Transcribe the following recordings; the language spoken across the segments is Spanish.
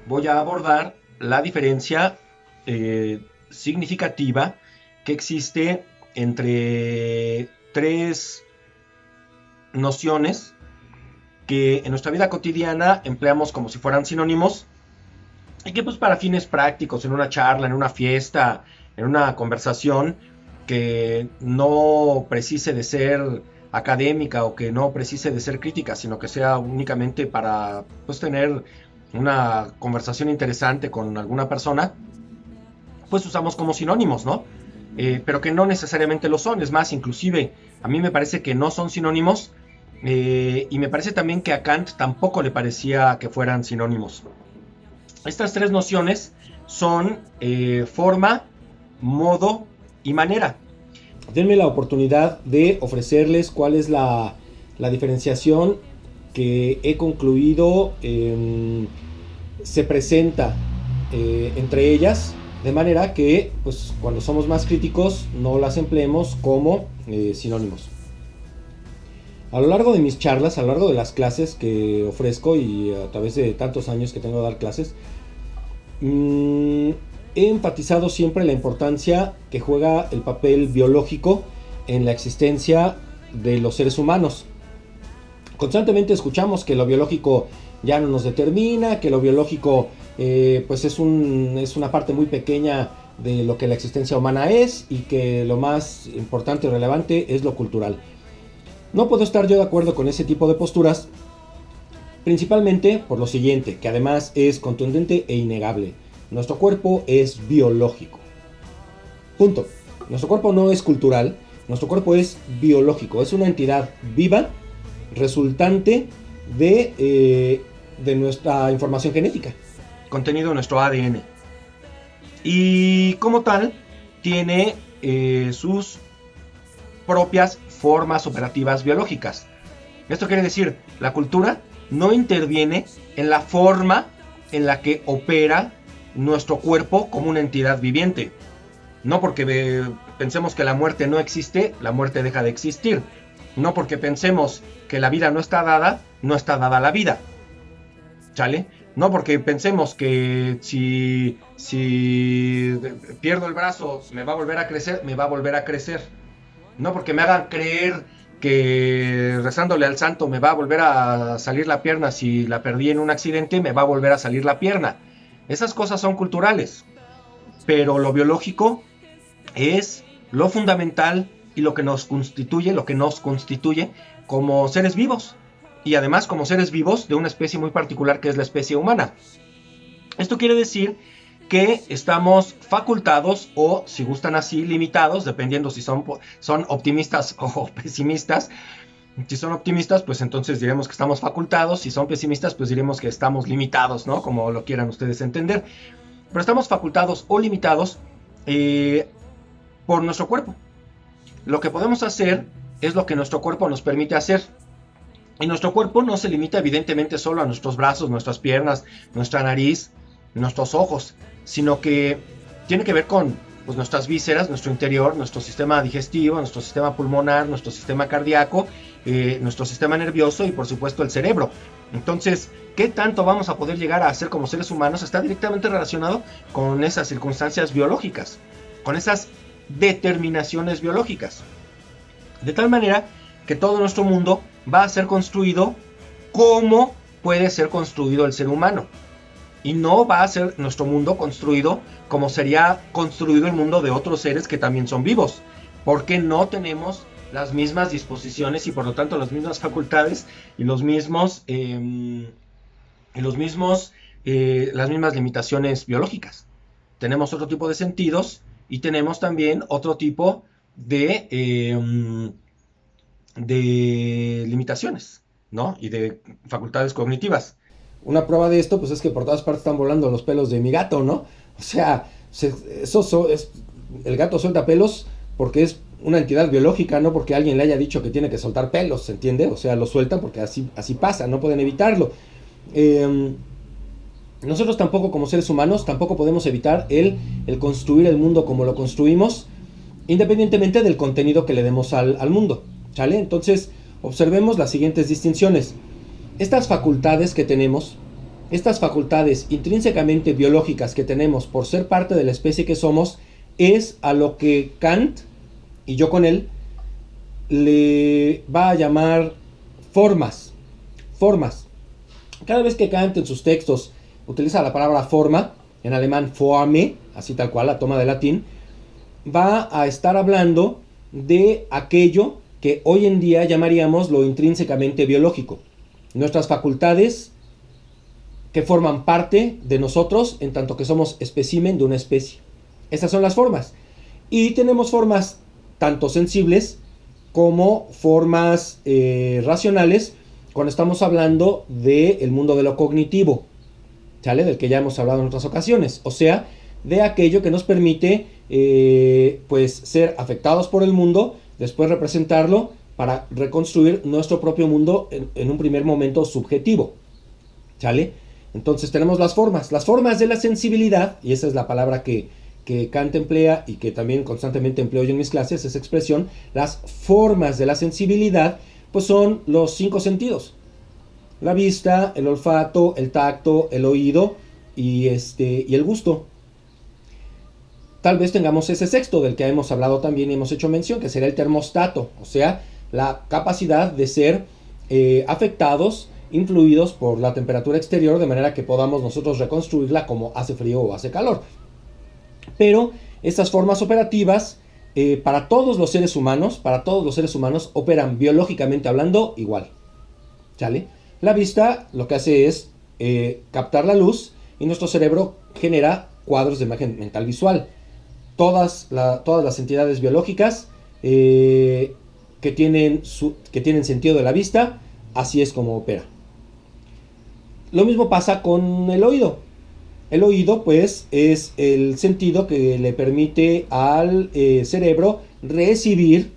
voy a abordar la diferencia significativa que existe entre tres nociones que en nuestra vida cotidiana empleamos como si fueran sinónimos y que pues para fines prácticos, en una charla, en una fiesta, en una conversación que no precise de ser académica o que no precise de ser crítica, sino que sea únicamente para pues tener una conversación interesante con alguna persona, pues usamos como sinónimos, ¿no? Pero que no necesariamente lo son, es más, inclusive a mí me parece que no son sinónimos, y me parece también que a Kant tampoco le parecía que fueran sinónimos. Estas tres nociones son forma, modo y manera. Denme la oportunidad de ofrecerles cuál es la diferenciación que he concluido se presenta entre ellas, de manera que pues, cuando somos más críticos no las empleemos como sinónimos. A lo largo de mis charlas, a lo largo de las clases que ofrezco y a través de tantos años que tengo de dar clases, he enfatizado siempre la importancia que juega el papel biológico en la existencia de los seres humanos. Constantemente escuchamos que lo biológico ya no nos determina, que lo biológico pues es una parte muy pequeña de lo que la existencia humana es y que lo más importante y relevante es lo cultural. No puedo estar yo de acuerdo con ese tipo de posturas, principalmente por lo siguiente, que además es contundente e innegable. Nuestro cuerpo es biológico. Punto. Nuestro cuerpo no es cultural, nuestro cuerpo es biológico, es una entidad viva resultante de nuestra información genética, contenido en nuestro ADN. Y como tal, tiene sus propias formas operativas biológicas. Esto quiere decir, la cultura no interviene en la forma en la que opera nuestro cuerpo como una entidad viviente. No porque pensemos que la muerte no existe, la muerte deja de existir. No porque pensemos que la vida no está dada la vida. ¿Sale? No porque pensemos que si pierdo el brazo me va a volver a crecer, me va a volver a crecer. No porque me hagan creer que rezándole al santo me va a volver a salir la pierna, si la perdí en un accidente me va a volver a salir la pierna. Esas cosas son culturales, pero lo biológico es lo fundamental y lo que nos constituye como seres vivos, y además como seres vivos de una especie muy particular que es la especie humana. Esto quiere decir que estamos facultados, o si gustan así, limitados, dependiendo si son optimistas o pesimistas. Si son optimistas, pues entonces diremos que estamos facultados. Si son pesimistas, pues diremos que estamos limitados, ¿no? Como lo quieran ustedes entender. Pero estamos facultados o limitados por nuestro cuerpo. Lo que podemos hacer es lo que nuestro cuerpo nos permite hacer. Y nuestro cuerpo no se limita evidentemente solo a nuestros brazos, nuestras piernas, nuestra nariz, nuestros ojos, sino que tiene que ver con pues, nuestras vísceras, nuestro interior, nuestro sistema digestivo, nuestro sistema pulmonar, nuestro sistema cardíaco, nuestro sistema nervioso y por supuesto el cerebro. Entonces, ¿qué tanto vamos a poder llegar a hacer como seres humanos? Está directamente relacionado con esas circunstancias biológicas, con esas determinaciones biológicas. De tal manera que todo nuestro mundo va a ser construido como puede ser construido el ser humano. Y no va a ser nuestro mundo construido como sería construido el mundo de otros seres que también son vivos. Porque no tenemos las mismas disposiciones y por lo tanto las mismas facultades y las mismas limitaciones biológicas. Tenemos otro tipo de sentidos y tenemos también otro tipo de limitaciones, ¿no? Y de facultades cognitivas. Una prueba de esto, pues es que por todas partes están volando los pelos de mi gato, ¿no? O sea, el gato suelta pelos porque es una entidad biológica, no porque alguien le haya dicho que tiene que soltar pelos, ¿se entiende? O sea, lo sueltan porque así pasa, no pueden evitarlo. Nosotros tampoco, como seres humanos, tampoco podemos evitar el construir el mundo como lo construimos, independientemente del contenido que le demos al mundo, ¿sale? Entonces, observemos las siguientes distinciones. Estas facultades que tenemos estas facultades intrínsecamente biológicas que tenemos por ser parte de la especie que somos, es a lo que Kant, y yo con él, le va a llamar formas. Formas. Cada vez que Kant en sus textos utiliza la palabra forma, en alemán Forme, así tal cual, la toma de latín, va a estar hablando de aquello que hoy en día llamaríamos lo intrínsecamente biológico. Nuestras facultades que forman parte de nosotros en tanto que somos espécimen de una especie. Estas son las formas. Y tenemos formas tanto sensibles como formas racionales cuando estamos hablando del mundo de lo cognitivo, ¿sale? Del que ya hemos hablado en otras ocasiones. O sea, de aquello que nos permite pues ser afectados por el mundo, después representarlo para reconstruir nuestro propio mundo en un primer momento subjetivo, ¿sale? Entonces tenemos las formas de la sensibilidad, y esa es la palabra que Kant emplea y que también constantemente empleo yo en mis clases, esa expresión. Las formas de la sensibilidad pues son los 5 sentidos: la vista, el olfato, el tacto, el oído y el gusto. Tal vez tengamos ese sexto del que hemos hablado también y hemos hecho mención, que será el termostato, o sea, la capacidad de ser afectados, influidos por la temperatura exterior, de manera que podamos nosotros reconstruirla como hace frío o hace calor. Pero estas formas operativas para todos los seres humanos operan biológicamente hablando igual, ¿sale? La vista lo que hace es captar la luz y nuestro cerebro genera cuadros de imagen mental visual. Todas las entidades biológicas que tienen sentido de la vista, así es como opera. Lo mismo pasa con el oído. El oído, pues, es el sentido que le permite al cerebro recibir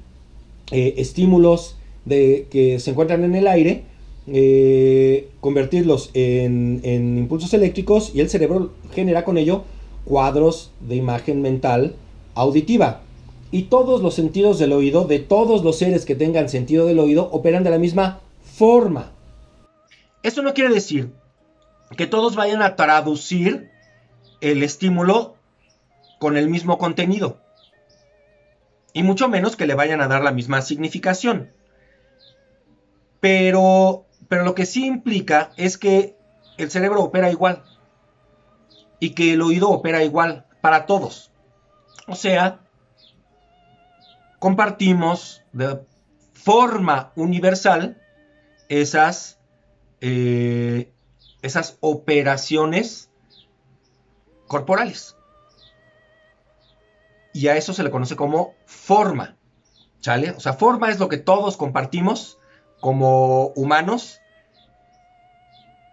estímulos que se encuentran en el aire, convertirlos en impulsos eléctricos, y el cerebro genera con ello cuadros de imagen mental auditiva. Y todos los sentidos del oído, de todos los seres que tengan sentido del oído, operan de la misma forma. Eso no quiere decir que todos vayan a traducir el estímulo con el mismo contenido, y mucho menos que le vayan a dar la misma significación. Pero lo que sí implica es que el cerebro opera igual y que el oído opera igual para todos. O sea, compartimos de forma universal esas operaciones corporales. Y a eso se le conoce como forma, ¿sale? O sea, forma es lo que todos compartimos como humanos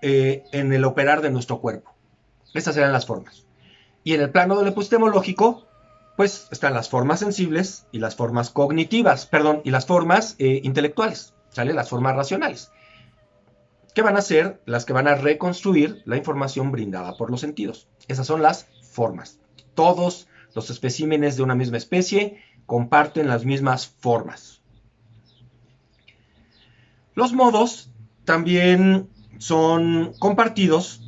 en el operar de nuestro cuerpo. Estas serán las formas. Y en el plano del epistemológico, pues están las formas sensibles y las formas cognitivas, y las formas intelectuales, ¿sale? Las formas racionales, que van a ser las que van a reconstruir la información brindada por los sentidos. Esas son las formas. Todos los especímenes de una misma especie comparten las mismas formas. Los modos también son compartidos,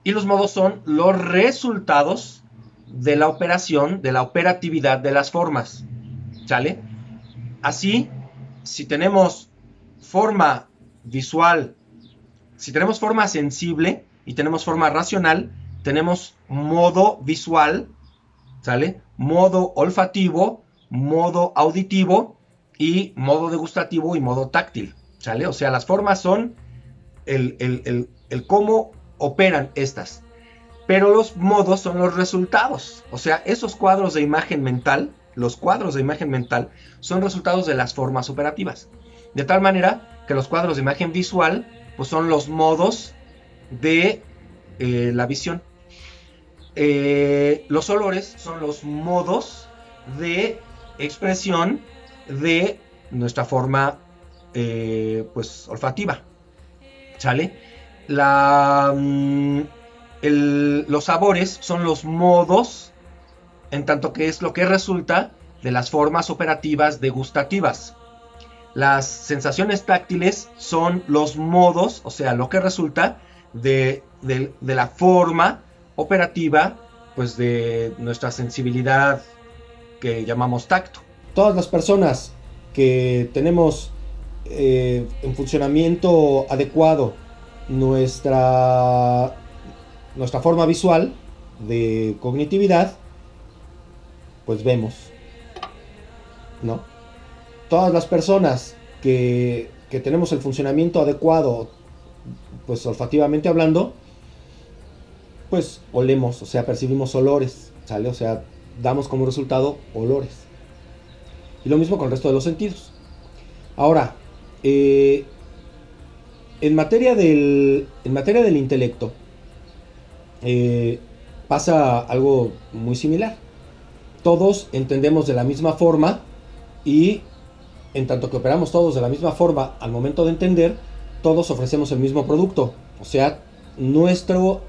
y los modos son los resultados de la operación, de la operatividad de las formas, ¿sale? Así, si tenemos forma visual, si tenemos forma sensible y tenemos forma racional, tenemos modo visual, ¿sale? Modo olfativo, modo auditivo y modo degustativo y modo táctil, ¿sale? O sea, las formas son el cómo operan estas, pero los modos son los resultados. O sea, esos cuadros de imagen mental, los cuadros de imagen mental son resultados de las formas operativas, de tal manera que los cuadros de imagen visual pues son los modos de la visión. Los olores son los modos de expresión de nuestra forma pues olfativa, ¿sale? Los sabores son los modos, en tanto que es lo que resulta de las formas operativas degustativas. Las sensaciones táctiles son los modos, o sea, lo que resulta de la forma operativa, pues de nuestra sensibilidad que llamamos tacto. Todas las personas que tenemos en funcionamiento adecuado nuestra forma visual de cognitividad, pues vemos, ¿no? Todas las personas que tenemos el funcionamiento adecuado, pues olfativamente hablando, pues olemos, o sea, percibimos olores, ¿sale? O sea, damos como resultado olores. Y lo mismo con el resto de los sentidos. Ahora, en materia del intelecto, pasa algo muy similar. Todos entendemos de la misma forma y en tanto que operamos todos de la misma forma al momento de entender, todos ofrecemos el mismo producto. O sea, nuestro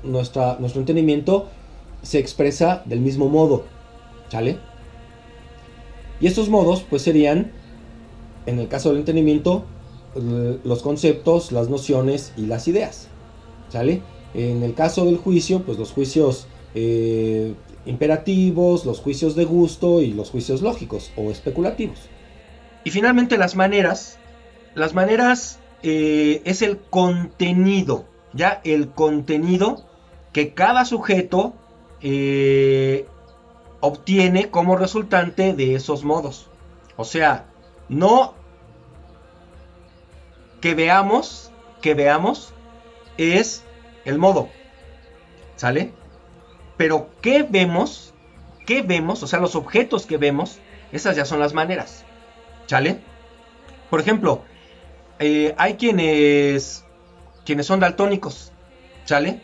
entendimiento se expresa del mismo modo, ¿sale? Y estos modos pues serían, en el caso del entendimiento, los conceptos, las nociones y las ideas, ¿sale? En el caso del juicio, pues los juicios imperativos, los juicios de gusto y los juicios lógicos o especulativos. Y finalmente las maneras es el contenido, ya el contenido que cada sujeto obtiene como resultante de esos modos. O sea, no que veamos es el modo, ¿sale? Pero ¿qué vemos? O sea, los objetos que vemos, esas ya son las maneras, ¿sale? Por ejemplo, hay quienes son daltónicos, ¿sale?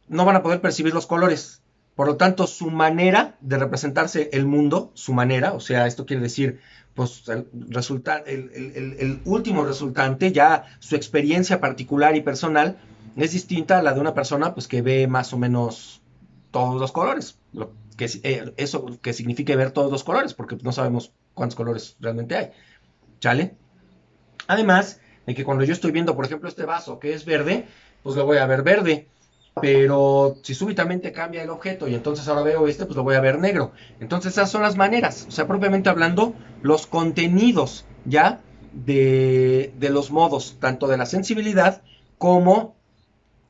No van a poder percibir los colores. Por lo tanto, su manera de representarse el mundo, su manera, o sea, esto quiere decir, pues, el último resultante, ya su experiencia particular y personal, es distinta a la de una persona, pues, que ve más o menos todos los colores. Eso que significa ver todos los colores, porque no sabemos cuántos colores realmente hay, ¿sale? Además de que cuando yo estoy viendo, por ejemplo, este vaso que es verde, pues lo voy a ver verde. Pero si súbitamente cambia el objeto y entonces ahora veo este, pues lo voy a ver negro. Entonces esas son las maneras, o sea, propiamente hablando, los contenidos ya de los modos, tanto de la sensibilidad como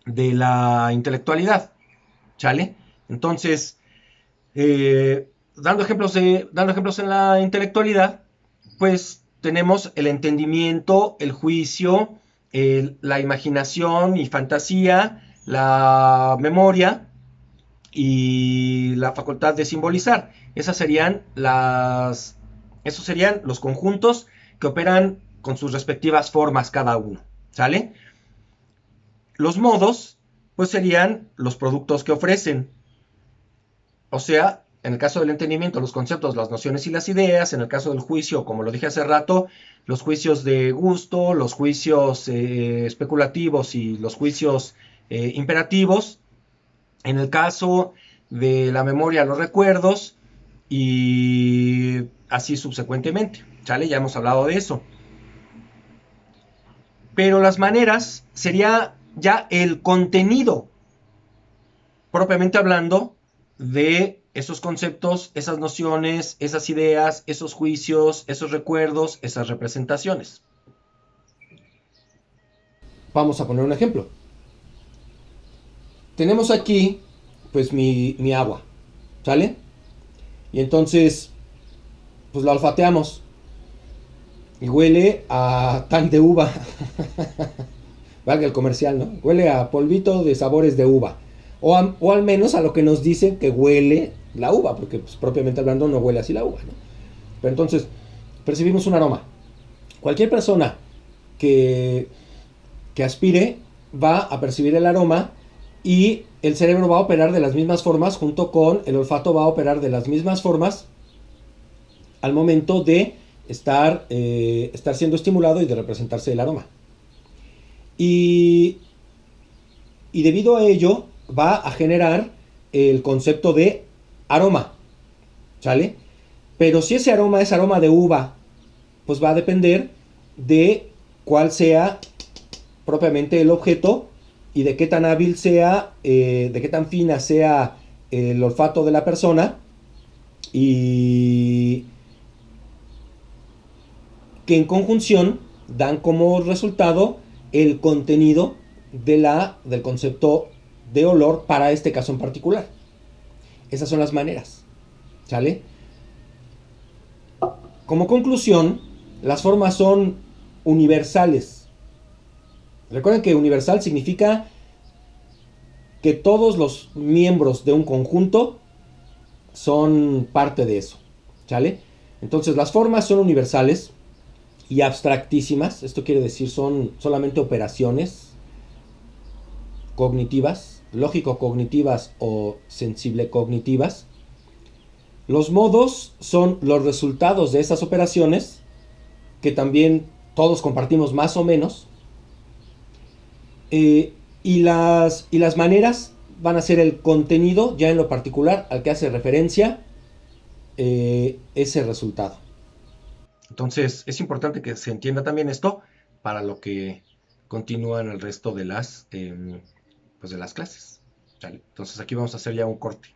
de la intelectualidad, ¿sale? Entonces, dando ejemplos en la intelectualidad, pues tenemos el entendimiento, el juicio, la imaginación y fantasía, la memoria y la facultad de simbolizar. Esos serían los conjuntos que operan con sus respectivas formas cada uno, ¿sale? Los modos, pues serían los productos que ofrecen. O sea, en el caso del entendimiento, los conceptos, las nociones y las ideas. En el caso del juicio, como lo dije hace rato, los juicios de gusto, los juicios especulativos y los juicios imperativos. En el caso de la memoria, los recuerdos y así subsecuentemente, ¿sale? Ya hemos hablado de eso. Pero las maneras sería ya el contenido, propiamente hablando, de esos conceptos, esas nociones, esas ideas, esos juicios, esos recuerdos, esas representaciones. Vamos a poner un ejemplo. Tenemos aquí, pues, mi agua, ¿sale? Y entonces, pues la olfateamos. Y huele a tan de uva. Valga el comercial, ¿no? Huele a polvito de sabores de uva. O al menos a lo que nos dice que huele la uva, porque pues, propiamente hablando no huele así la uva, ¿no? Pero entonces, percibimos un aroma. Cualquier persona que aspire va a percibir el aroma y el cerebro va a operar de las mismas formas, junto con el olfato va a operar de las mismas formas al momento de estar siendo estimulado y de representarse el aroma. Y debido a ello va a generar el concepto de aroma, ¿sale? Pero si ese aroma es aroma de uva, pues va a depender de cuál sea propiamente el objeto y de qué tan hábil sea, de qué tan fina sea el olfato de la persona, y que en conjunción dan como resultado el contenido del concepto de olor para este caso en particular. Esas son las maneras, ¿sale? Como conclusión, las formas son universales. Recuerden que universal significa que todos los miembros de un conjunto son parte de eso, ¿sale? Entonces las formas son universales y abstractísimas. Esto quiere decir son solamente operaciones cognitivas, lógico-cognitivas o sensible-cognitivas. Los modos son los resultados de esas operaciones, que también todos compartimos más o menos. Y las maneras van a ser el contenido, ya en lo particular, al que hace referencia ese resultado. Entonces, es importante que se entienda también esto para lo que continúa en el resto de las, pues de las clases. ¿Sale? Entonces, aquí vamos a hacer ya un corte.